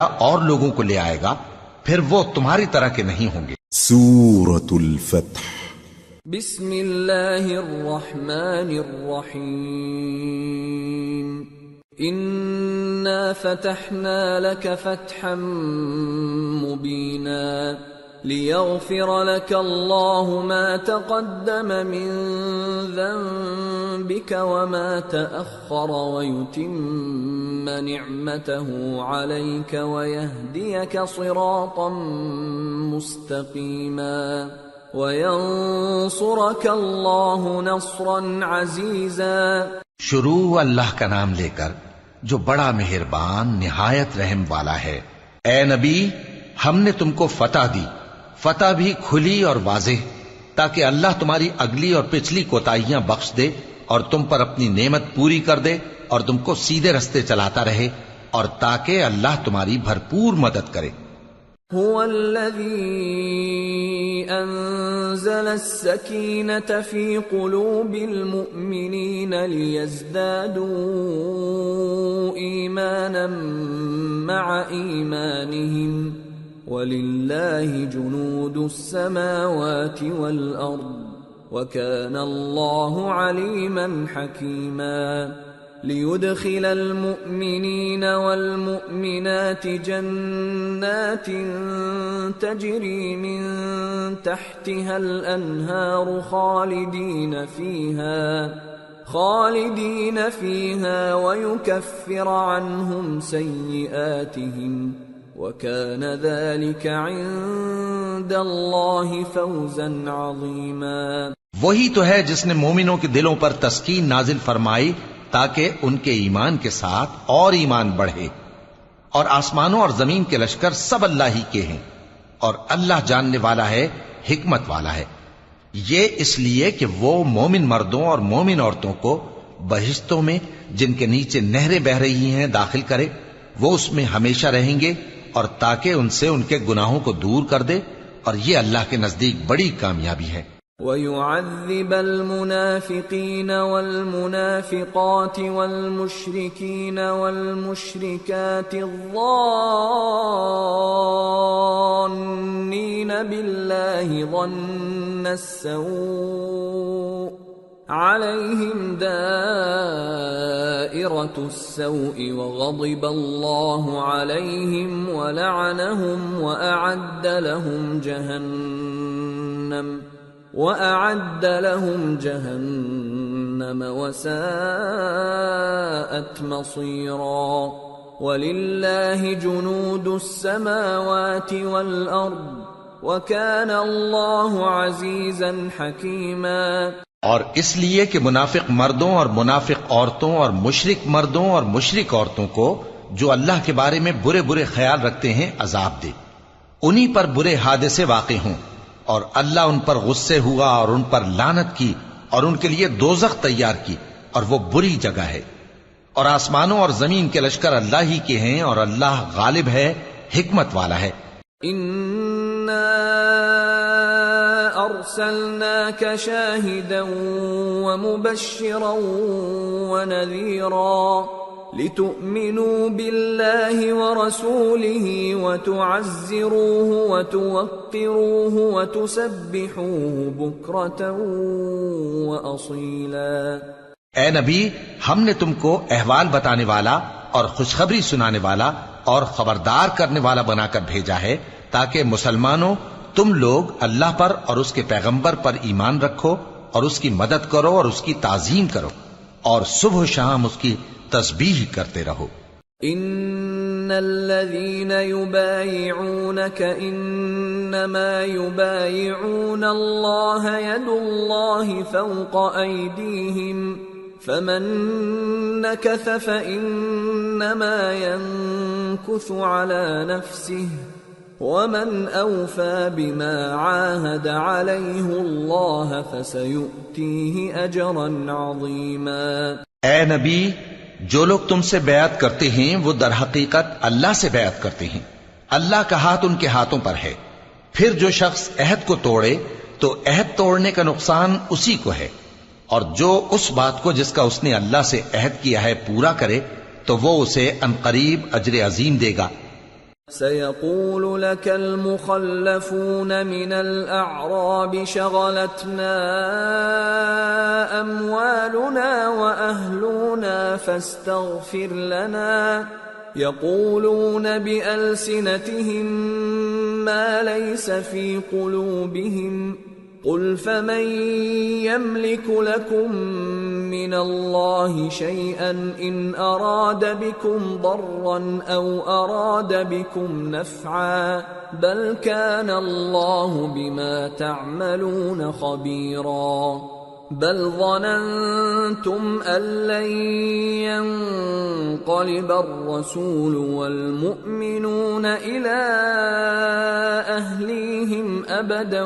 اور لوگوں کو لے آئے گا، پھر وہ تمہاری طرح کے نہیں ہوں گے۔ سورة الفتح۔ بسم اللہ الرحمن الرحیم۔ انا فتحنا لك فتحا مبینا لیغفر لك الله ما تقدم من ذنبك وما تأخر ويتم نعمته عليك ويهديك صراطا مستقيما وينصرك الله نصرا عزيزا۔ شروع اللہ کا نام لے کر جو بڑا مہربان نہایت رحم والا ہے۔ اے نبی، ہم نے تم کو فتح دی، فتح بھی کھلی اور واضح، تاکہ اللہ تمہاری اگلی اور پچھلی کوتاہیاں بخش دے اور تم پر اپنی نعمت پوری کر دے اور تم کو سیدھے رستے چلاتا رہے، اور تاکہ اللہ تمہاری بھرپور مدد کرے۔ هو الذي أنزل السكينة في قلوب المؤمنين ليزدادوا إيمانا مع إيمانهم وَلِلَّهِ جُنُودُ السَّمَاوَاتِ وَالْأَرْضِ وَكَانَ اللَّهُ عَلِيمًا حَكِيمًا لِيُدْخِلَ الْمُؤْمِنِينَ وَالْمُؤْمِنَاتِ جَنَّاتٍ تَجْرِي مِنْ تَحْتِهَا الْأَنْهَارُ خَالِدِينَ فِيهَا وَيُكَفِّرَ عَنْهُمْ سَيِّئَاتِهِمْ وَكَانَ ذَلِكَ عِندَ اللَّهِ فَوْزًا عَظِيمًا۔ وہی تو ہے جس نے مومنوں کے دلوں پر تسکین نازل فرمائی تاکہ ان کے ایمان کے ساتھ اور ایمان بڑھے، اور آسمانوں اور زمین کے لشکر سب اللہ ہی کے ہیں، اور اللہ جاننے والا ہے، حکمت والا ہے۔ یہ اس لیے کہ وہ مومن مردوں اور مومن عورتوں کو بہشتوں میں جن کے نیچے نہریں بہ رہی ہیں داخل کرے، وہ اس میں ہمیشہ رہیں گے، اور تاکہ ان سے ان کے گناہوں کو دور کر دے، اور یہ اللہ کے نزدیک بڑی کامیابی ہے۔ وَيُعَذِّبَ الْمُنَافِقِينَ وَالْمُنَافِقَاتِ وَالْمُشْرِكِينَ وَالْمُشْرِكَاتِ الظَّانِّينَ بِاللَّهِ ظَنَّ السَّوْءِ عَلَيْهِمْ دَائِرَةُ السَّوْءِ وَغَضِبَ اللَّهُ عَلَيْهِمْ وَلَعَنَهُمْ وَأَعَدَّ لَهُمْ جَهَنَّمَ وَسَاءَتْ مَصِيرًا۔ وَلِلَّهِ جُنُودُ السَّمَاوَاتِ وَالْأَرْضِ وَكَانَ اللَّهُ عَزِيزًا حَكِيمًا۔ اور اس لیے کہ منافق مردوں اور منافق عورتوں اور مشرک مردوں اور مشرک عورتوں کو جو اللہ کے بارے میں برے برے خیال رکھتے ہیں عذاب دے، انہی پر برے حادثے واقع ہوں، اور اللہ ان پر غصے ہوا اور ان پر لعنت کی اور ان کے لیے دوزخ تیار کی، اور وہ بری جگہ ہے۔ اور آسمانوں اور زمین کے لشکر اللہ ہی کے ہیں، اور اللہ غالب ہے، حکمت والا ہے۔ أرسلناك شاهدا ومبشرا ونذيرا لتؤمنوا بالله ورسوله وتعزروه وتوقروه وتسبحوه بكرة وأصيلا۔ اے نبی، ہم نے تم کو احوال بتانے والا اور خوشخبری سنانے والا اور خبردار کرنے والا بنا کر بھیجا ہے، تاکہ مسلمانوں تم لوگ اللہ پر اور اس کے پیغمبر پر ایمان رکھو اور اس کی مدد کرو اور اس کی تعظیم کرو، اور صبح و شام اس کی تسبیح کرتے رہو۔ ان الذين يبايعونك انما يبايعون الله يد الله فوق ايديهم فمن نكث فانما ينكث على نفسه ومن أوفى بما عاهد عليه الله فسيؤتيه أجرا عظيما۔ اے نبی، جو لوگ تم سے بیعت کرتے ہیں وہ در حقیقت اللہ سے بیعت کرتے ہیں، اللہ کا ہاتھ ان کے ہاتھوں پر ہے۔ پھر جو شخص عہد کو توڑے تو عہد توڑنے کا نقصان اسی کو ہے، اور جو اس بات کو جس کا اس نے اللہ سے عہد کیا ہے پورا کرے تو وہ اسے عنقریب اجر عظیم دے گا۔ سيقول لك المخلفون من الأعراب شغلتنا أموالنا وأهلنا فاستغفر لنا يقولون بألسنتهم ما ليس في قلوبهم قل فمن يملك لكم من الله شيئا إن أراد بكم ضرا أو أراد بكم نفعا بل كان الله بما تعملون خبيرا بل ظننتم أن لن ينقلب الرسول والمؤمنون إلى أهليهم أبدا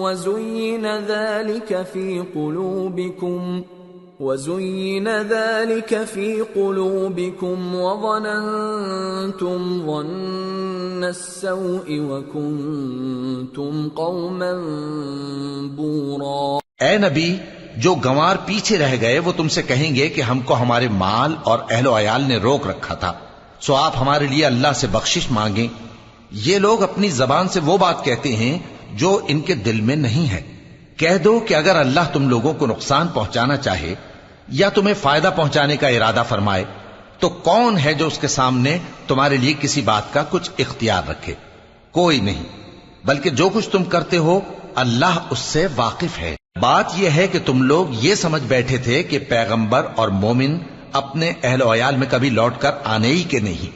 وزين ذلك في قلوبكم وظننتم ظن السوء وكنتم قوما بورا. اے نبی، جو گنوار پیچھے رہ گئے وہ تم سے کہیں گے کہ ہم کو ہمارے مال اور اہل و عیال نے روک رکھا تھا، سو آپ ہمارے لیے اللہ سے بخشش مانگیں. یہ لوگ اپنی زبان سے وہ بات کہتے ہیں جو ان کے دل میں نہیں ہے. کہہ دو کہ اگر اللہ تم لوگوں کو نقصان پہنچانا چاہے یا تمہیں فائدہ پہنچانے کا ارادہ فرمائے تو کون ہے جو اس کے سامنے تمہارے لیے کسی بات کا کچھ اختیار رکھے؟ کوئی نہیں، بلکہ جو کچھ تم کرتے ہو اللہ اس سے واقف ہے. بات یہ ہے کہ تم لوگ یہ سمجھ بیٹھے تھے کہ پیغمبر اور مومن اپنے اہل و عیال میں کبھی لوٹ کر آنے ہی کے نہیں،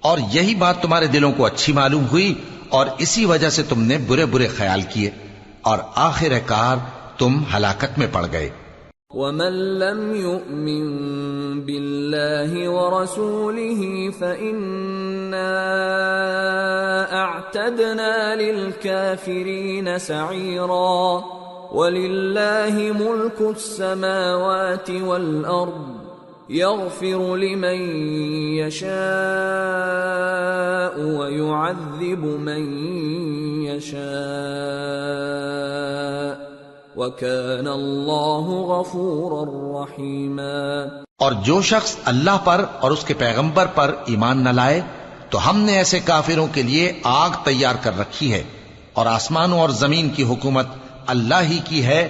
اور یہی بات تمہارے دلوں کو اچھی معلوم ہوئی اور اسی وجہ سے تم نے برے برے خیال کیے اور آخر کار تم ہلاکت میں پڑ گئے. وَمَن لَّمْ يُؤْمِن بِاللَّهِ وَرَسُولِهِ فَإِنَّا أَعْتَدْنَا لِلْكَافِرِينَ سَعِيرًا. وَلِلَّهِ مُلْكُ السَّمَاوَاتِ وَالْأَرْضِ يَغْفِرُ لِمَن يَشَاءُ وَيُعَذِّبُ مَن يَشَاءُ وَكَانَ اللَّهُ غَفُورًا رَّحِيمًا. اور جو شخص اللہ پر اور اس کے پیغمبر پر ایمان نہ لائے تو ہم نے ایسے کافروں کے لیے آگ تیار کر رکھی ہے، اور آسمانوں اور زمین کی حکومت اللہ ہی کی ہے،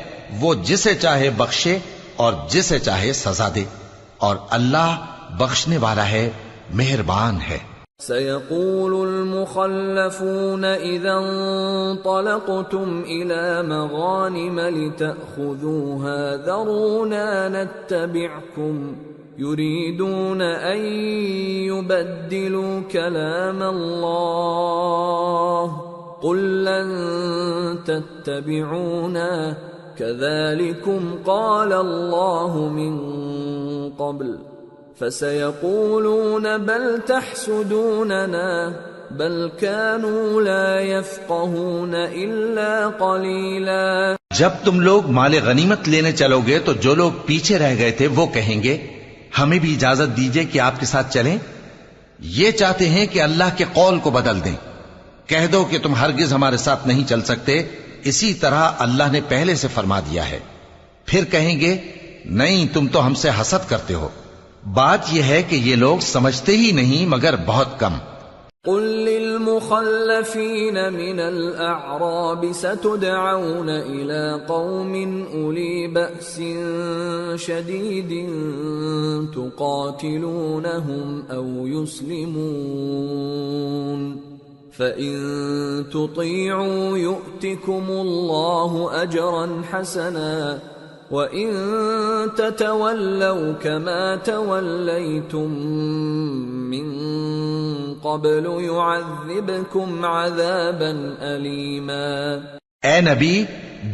وہ جسے چاہے بخشے اور جسے چاہے سزا دے، اور اللہ بخشنے والا ہے، مہربان ہے. سيقول المخلفون إذا انطلقتم إلى مغانم لتأخذوها ذرونا نتبعكم يريدون أن يبدلوا كلام الله قل لن تتبعونا كذلكم قال الله من قبل فسيقولون بل تحسدوننا بل كانوا لا يفقهون إلا قليلا. جب تم لوگ مال غنیمت لینے چلو گے تو جو لوگ پیچھے رہ گئے تھے وہ کہیں گے ہمیں بھی اجازت دیجئے کہ آپ کے ساتھ چلیں. یہ چاہتے ہیں کہ اللہ کے قول کو بدل دیں. کہہ دو کہ تم ہرگز ہمارے ساتھ نہیں چل سکتے، اسی طرح اللہ نے پہلے سے فرما دیا ہے. پھر کہیں گے نہیں، تم تو ہم سے حسد کرتے ہو. بات یہ ہے کہ یہ لوگ سمجھتے ہی نہیں مگر بہت کم. قل للمخلفين من الأعراب ستدعون إلى قوم أولي بأس شديد تقاتلونهم أو يسلمون فإن تطيعوا يؤتكم الله أجرا حسنا وَإِن تَتَوَلَّوْا كَمَا تَوَلَّيْتُم مِّن قَبْلُ يُعَذِّبْكُمْ عَذَابًا أَلِيمًا. اے نبی،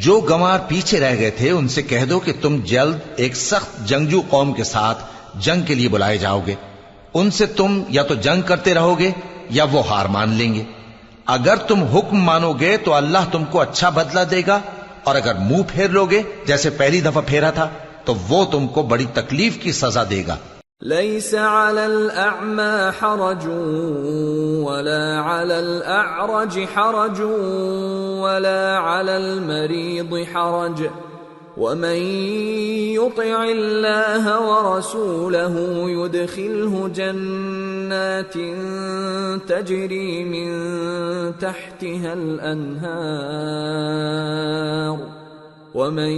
جو گنوار پیچھے رہ گئے تھے ان سے کہہ دو کہ تم جلد ایک سخت جنگجو قوم کے ساتھ جنگ کے لیے بلائے جاؤ گے. ان سے تم یا تو جنگ کرتے رہو گے یا وہ ہار مان لیں گے. اگر تم حکم مانو گے تو اللہ تم کو اچھا بدلہ دے گا، اور اگر منہ پھیر لوگے جیسے پہلی دفعہ پھیرا تھا تو وہ تم کو بڑی تکلیف کی سزا دے گا. ليس على الأعمى حرج ولا على الأعرج حرج ولا على المريض حرج ومن يطع الله ورسوله يدخله جنات تجری من تحتها الانہار ومن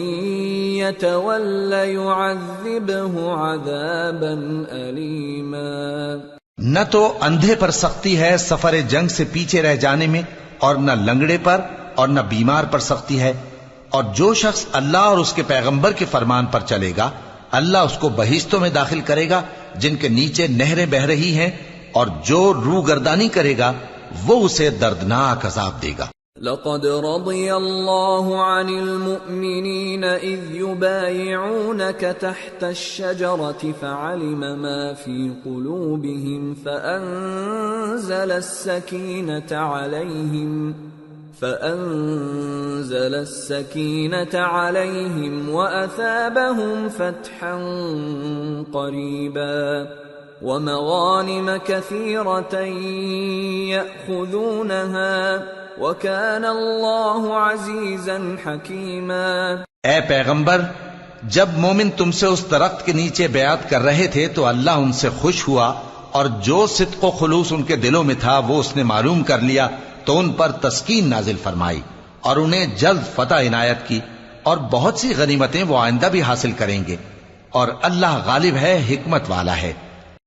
يتول يعذبه عذابا أليما۔ نہ تو اندھے پر سختی ہے سفر جنگ سے پیچھے رہ جانے میں، اور نہ لنگڑے پر اور نہ بیمار پر سختی ہے، اور جو شخص اللہ اور اس کے پیغمبر کے فرمان پر چلے گا اللہ اس کو بہشتوں میں داخل کرے گا جن کے نیچے نہریں بہ رہی ہیں، اور جو روگردانی کرے گا وہ اسے دردناک عذاب دے گا۔ لقد رضي الله عن المؤمنين إذ يبايعونك تحت الشجرة فعلم ما في قلوبهم فأنزل السكينة عليهم وأثابهم فتحا قريبا ومغانم كثيرة يأخذونها وَكَانَ اللَّهُ عَزِيزًا حَكِيمًا۔ اے پیغمبر، جب مومن تم سے اس درخت کے نیچے بیعت کر رہے تھے تو اللہ ان سے خوش ہوا، اور جو صدق و خلوص ان کے دلوں میں تھا وہ اس نے معلوم کر لیا تو ان پر تسکین نازل فرمائی اور انہیں جلد فتح عنایت کی، اور بہت سی غنیمتیں وہ آئندہ بھی حاصل کریں گے، اور اللہ غالب ہے، حکمت والا ہے۔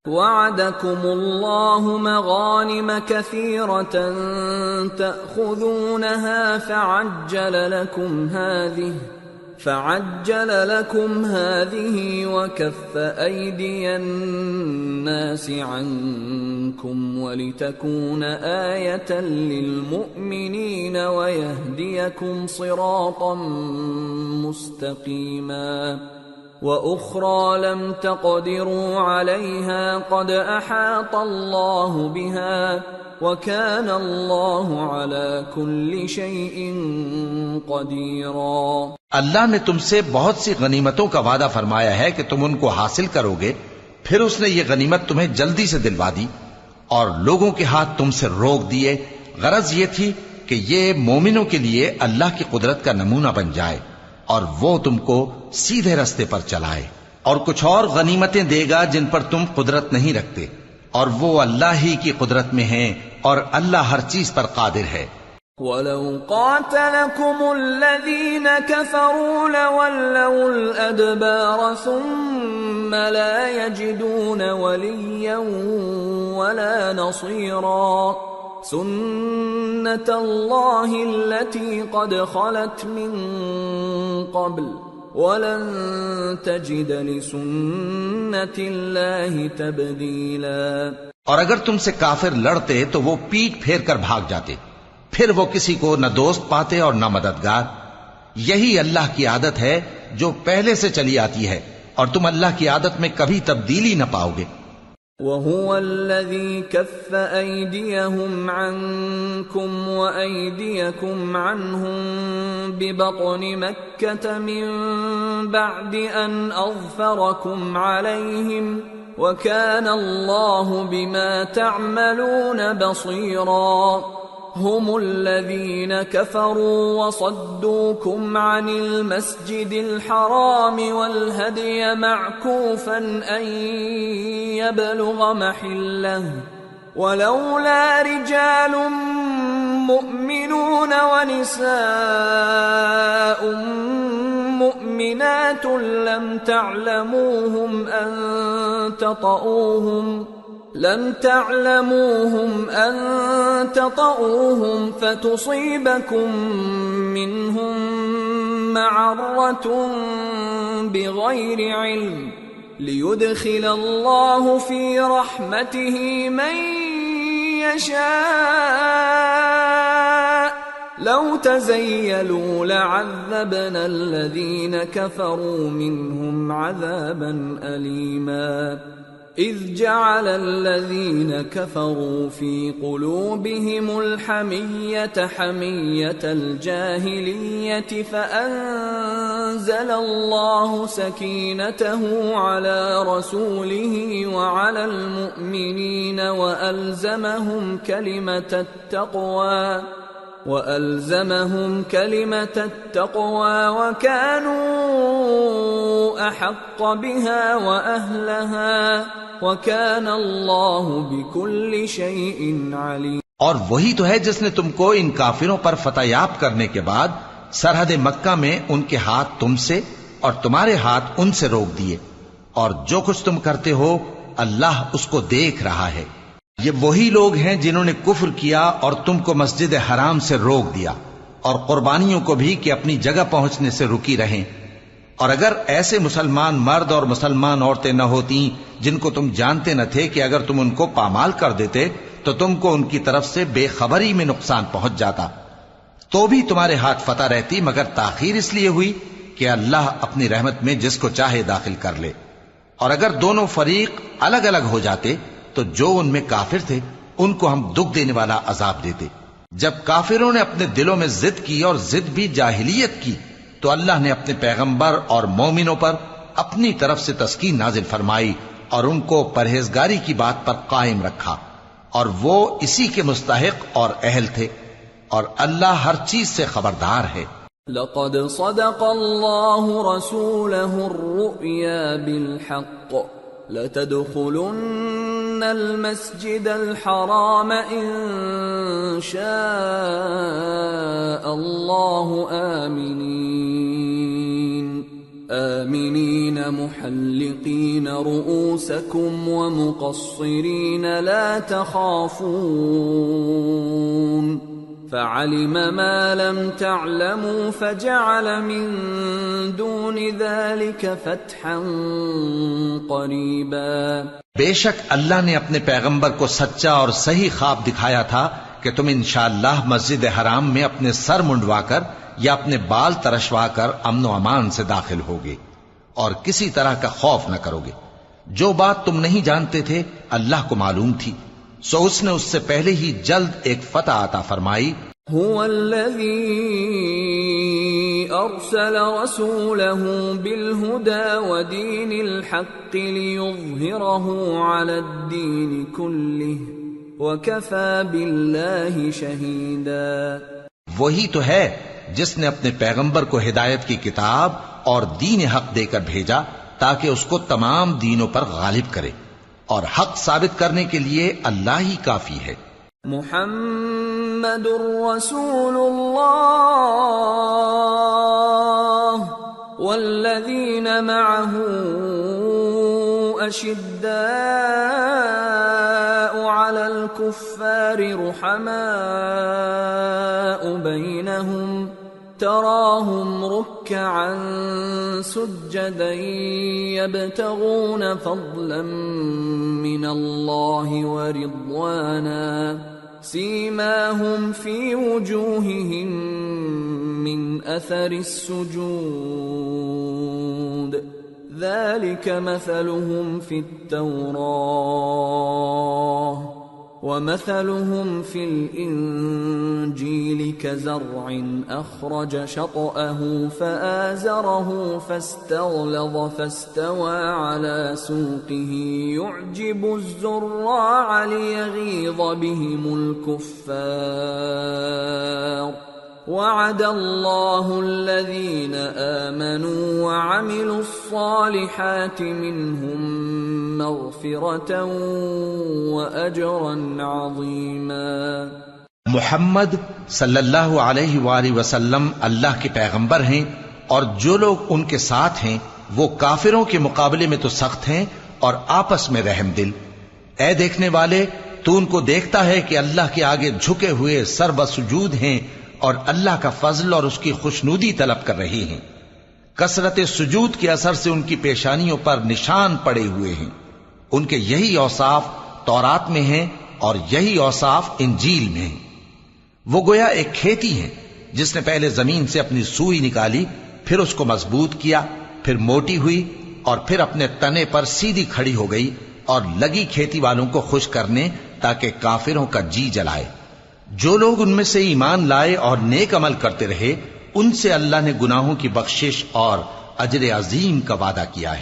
وعدكم الله مغانم كثيرة تأخذونها فعجل لكم هذه وكف أيدي الناس عنكم ولتكون آية للمؤمنين ويهديكم صراطا مستقيما وأخرى لم تقدروا عليها قد أحاط الله بها وكان الله على كل شيء قديرا۔ اللہ نے تم سے بہت سی غنیمتوں کا وعدہ فرمایا ہے کہ تم ان کو حاصل کرو گے، پھر اس نے یہ غنیمت تمہیں جلدی سے دلوا دی اور لوگوں کے ہاتھ تم سے روک دیے۔ غرض یہ تھی کہ یہ مومنوں کے لیے اللہ کی قدرت کا نمونہ بن جائے اور وہ تم کو سیدھے رستے پر چلائے، اور کچھ اور غنیمتیں دے گا جن پر تم قدرت نہیں رکھتے، اور وہ اللہ ہی کی قدرت میں ہیں، اور اللہ ہر چیز پر قادر ہے۔ وَلَوْ قَاتَلَكُمُ الَّذِينَ كَفَرُوا لَوَلَّوُا الْأَدْبَارَ ثُمَّ لَا يَجِدُونَ وَلِيًّا وَلَا نَصِيرًا سُنَّةَ اللَّهِ الَّتِي قَدْ خَلَتْ مِن قَبْلُ وَلَن تَجِدَ لِسُنَّةِ اللَّهِ تَبْدِيلًا۔ اور اگر تم سے کافر لڑتے تو وہ پیٹ پھیر کر بھاگ جاتے، پھر وہ کسی کو نہ دوست پاتے اور نہ مددگار۔ یہی اللہ کی عادت ہے جو پہلے سے چلی آتی ہے، اور تم اللہ کی عادت میں کبھی تبدیلی نہ پاؤ گے۔ وَهُوَ الَّذِي كَفَّ أَيْدِيَهُمْ عَنكُمْ وَأَيْدِيَكُمْ عَنْهُمْ بِبَطْنِ مَكَّةَ مِن بَعْدِ أَنْ أَظْفَرَكُمْ عَلَيْهِمْ وَكَانَ اللَّهُ بِمَا تَعْمَلُونَ بَصِيرًا۔ هم الذين كفروا وصدوكم عن المسجد الحرام والهدي معكوفا أن يبلغ محله ولولا رجال مؤمنون ونساء مؤمنات لم تعلموهم أن تطؤوهم فتصيبكم منهم معرة بغير علم ليدخل الله في رحمته من يشاء لو تزيلوا لعذبنا الذين كفروا منهم عذابا أليما۔ إذ جعل الذين كفروا في قلوبهم الحمية حمية الجاهلية فأنزل الله سكينته على رسوله وعلى المؤمنين وألزمهم كلمة التقوى وكانوا أحق بها وأهلها وَكَانَ اللَّهُ بِكُلِّ شَيْءٍ عَلِيمٌ۔ اور وہی تو ہے جس نے تم کو ان کافروں پر فتح یاب کرنے کے بعد سرحد مکہ میں ان کے ہاتھ تم سے اور تمہارے ہاتھ ان سے روک دیے، اور جو کچھ تم کرتے ہو اللہ اس کو دیکھ رہا ہے۔ یہ وہی لوگ ہیں جنہوں نے کفر کیا اور تم کو مسجد حرام سے روک دیا، اور قربانیوں کو بھی کہ اپنی جگہ پہنچنے سے رکی رہیں۔ اور اگر ایسے مسلمان مرد اور مسلمان عورتیں نہ ہوتی جن کو تم جانتے نہ تھے کہ اگر تم ان کو پامال کر دیتے تو تم کو ان کی طرف سے بے خبری میں نقصان پہنچ جاتا، تو بھی تمہارے ہاتھ فتح رہتی، مگر تاخیر اس لیے ہوئی کہ اللہ اپنی رحمت میں جس کو چاہے داخل کر لے۔ اور اگر دونوں فریق الگ الگ ہو جاتے تو جو ان میں کافر تھے ان کو ہم دکھ دینے والا عذاب دیتے۔ جب کافروں نے اپنے دلوں میں ضد کی، اور ضد بھی جاہلیت کی، تو اللہ نے اپنے پیغمبر اور مومنوں پر اپنی طرف سے تسکین نازل فرمائی اور ان کو پرہیزگاری کی بات پر قائم رکھا، اور وہ اسی کے مستحق اور اہل تھے، اور اللہ ہر چیز سے خبردار ہے۔ لقد صدق الله رسوله الرؤيا بالحق لتدخلن المسجد الحرام إن شاء الله آمنين محلقين رؤوسكم ومقصرين لا تخافون فعلم ما لم تعلموا فجعل من دون ذلك فتحا قریبا۔ بے شک اللہ نے اپنے پیغمبر کو سچا اور صحیح خواب دکھایا تھا کہ تم انشاءاللہ مسجد حرام میں اپنے سر منڈوا کر یا اپنے بال ترشوا کر امن و امان سے داخل ہوگے اور کسی طرح کا خوف نہ کرو گے۔ جو بات تم نہیں جانتے تھے اللہ کو معلوم تھی، سو اس نے اس سے پہلے ہی جلد ایک فتح عطا فرمائی۔ هو الذي أرسل رسوله بالهدى ودين الحق ليظهره على الدين كله وكفى بالله شهيدا۔ وہی تو ہے جس نے اپنے پیغمبر کو ہدایت کی کتاب اور دین حق دے کر بھیجا تاکہ اس کو تمام دینوں پر غالب کرے، اور حق ثابت کرنے کے لیے اللہ ہی کافی ہے۔ محمد رسول اللہ والذین معه اشداء علی الکفار رحماء بینہم تراهم ركعا سجدا يبتغون فضلا من الله ورضوانا سيماهم في وجوههم من أثر السجود ذلك مثلهم في التوراة ومثلهم في الإنجيل كزرع أخرج شطأه فآزره فاستغلظ فاستوى على سوقه يعجب الزراع ليغيظ بهم الكفار وعد الله الذين آمنوا وعملوا الصالحات منهم مغفرة وأجرا عظيما۔ محمد صلی اللہ علیہ وآلہ وسلم اللہ کے پیغمبر ہیں، اور جو لوگ ان کے ساتھ ہیں وہ کافروں کے مقابلے میں تو سخت ہیں اور آپس میں رحم دل۔ اے دیکھنے والے، تو ان کو دیکھتا ہے کہ اللہ کے آگے جھکے ہوئے سر بسجود ہیں اور اللہ کا فضل اور اس کی خوشنودی طلب کر رہے ہیں۔ کثرت سجود کے اثر سے ان کی پیشانیوں پر نشان پڑے ہوئے ہیں۔ ان کے یہی اوصاف تورات میں ہیں اور یہی اوصاف انجیل میں ہیں۔ وہ گویا ایک کھیتی ہے جس نے پہلے زمین سے اپنی سوئی نکالی، پھر اس کو مضبوط کیا، پھر موٹی ہوئی، اور پھر اپنے تنے پر سیدھی کھڑی ہو گئی، اور لگی کھیتی والوں کو خوش کرنے تاکہ کافروں کا جی جلائے۔ جو لوگ ان میں سے ایمان لائے اور نیک عمل کرتے رہے، ان سے اللہ نے گناہوں کی بخشش اور اجر عظیم کا وعدہ کیا ہے۔